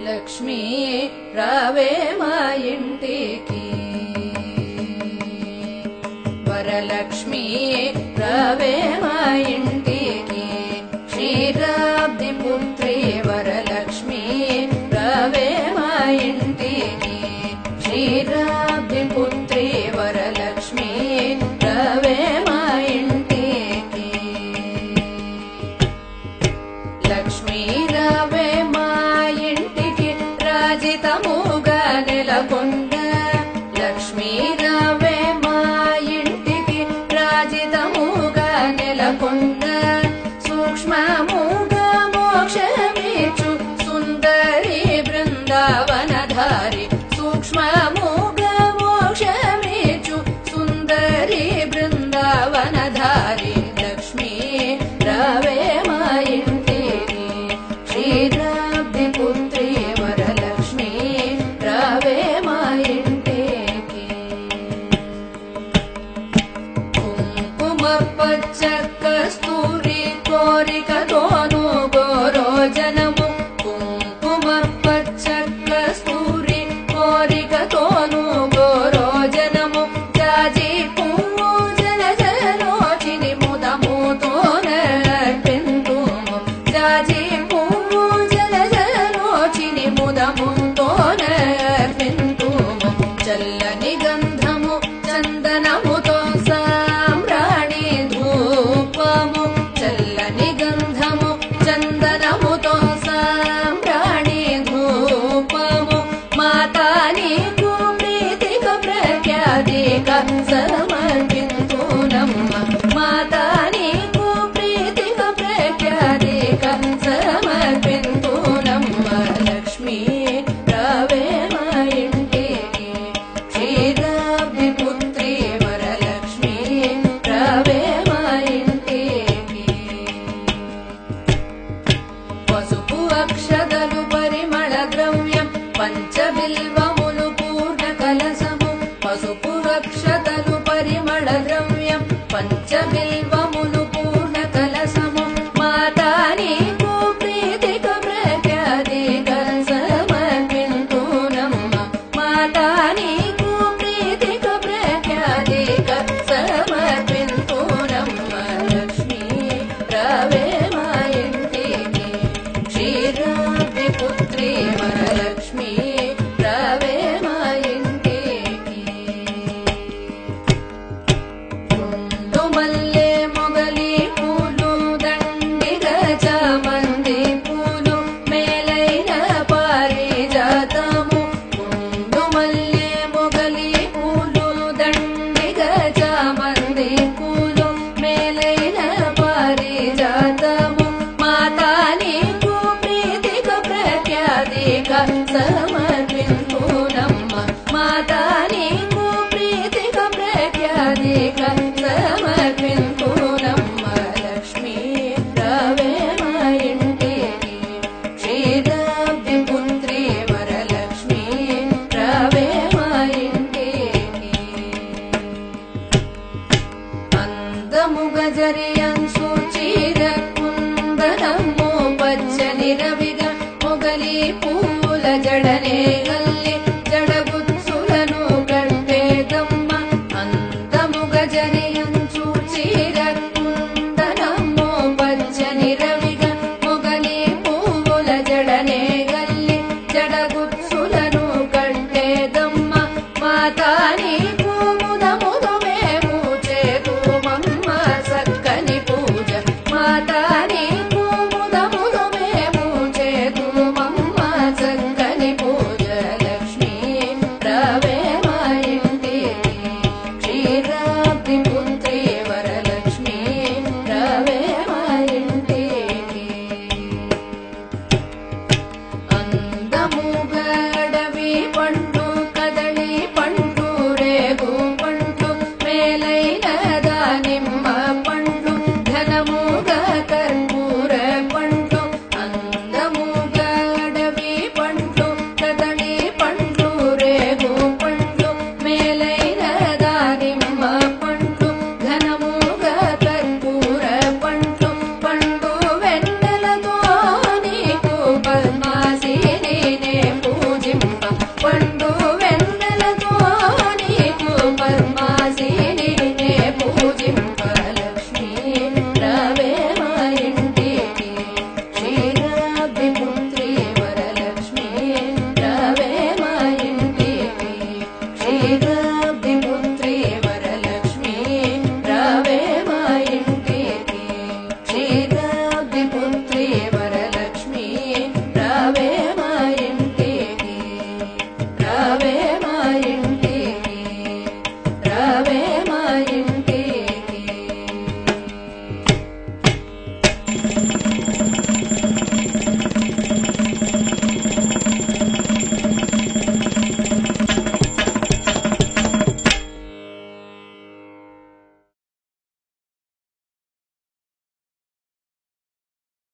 లక్ష్మీ రావే మా ఇంటికి వరలక్ష్మీ రావే మా ఇంటికి క్షీరాబ్ది పుత్రి వరలక్ష్మీ రావే మా ఇంటికి క్షీరాబ్ది పుత్రి వరలక్ష్మీ రావే మా ఇంటికి లక్ష్మీ రావే మా ఇంటికి రాజితముగా నెలకొండ లక్ష్మీ రావే మా ఇంటికి రాజితముగా నెలకొండ సూక్ష్మముగా మోక్షమిచ్చు సుందరి బృందావనధారి సూక్ష్మముగా మోక్షమిచ్చు సుందరి బృందావనధారి లక్ష్మీ రావే మా ఇంటికి క్షీరాబ్ది పుత్రి వరలక్ష్మీ రావే మా ఇంటికి కుంకుమ పచ్చ కస్తూరి కోరికతోను గోరోజనము కుంకుమ పచ్చ కస్తూరి కోరికతోను గోరోజనము జాజి పువ్వు జలజలోచిని ముదముతోనర్పింతుము జాజి పువ్వు జలజలోచిని ముదముతోనర్పింతుము చల్లని గంధము చందనముతో సాంబ్రాణి ధూపము చల్లని గంధము చందనముతో సాంబ్రాణి ధూపము మాతా నీకు ప్రీతిక ప్రఖ్యాతిక సమర్పింతునమ్మ మాతా నీకు ప్రీతిక ప్రఖ్యాతిక సమర్పింతునమ్మ లక్ష్మీ రావే మా ఇంటికి క్షీరాబ్ది పుత్రి వరలక్ష్మీ రావే మా ఇంటికి పసుపు అక్షతలు పరిమళ ద్రవ్యం పంచబిల్వములు పూర్ణ కలసము పసుపు అక్షతలు పరిమళ ద్రవ్యం పంచబిల్వములు పూర్ణ కలసము మాతా నీకు ప్రీతిక ప్రఖ్యాతిక సమర్పింతునమ్మ మాతా నీకు ప్రీతిక ప్రఖ్యాతిక సమర్పింతునమ్మ లక్ష్మీ రావే మా ఇంటికి క్షీరాబ్ది పుత్రి వరలక్ష్మీ రావే మా ఇంటికి ముందు మల్లె మొగలి పూలు దండిగ చామంతి పూలు మేలైన పారిజాతము ముందు మల్లె మొగలి పూలు దండిగ చామంతి పూలు మేలైన పారిజాతము మాతా నీకు ప్రీతిక ప్రఖ్యాతిక శ్రీవల్లభ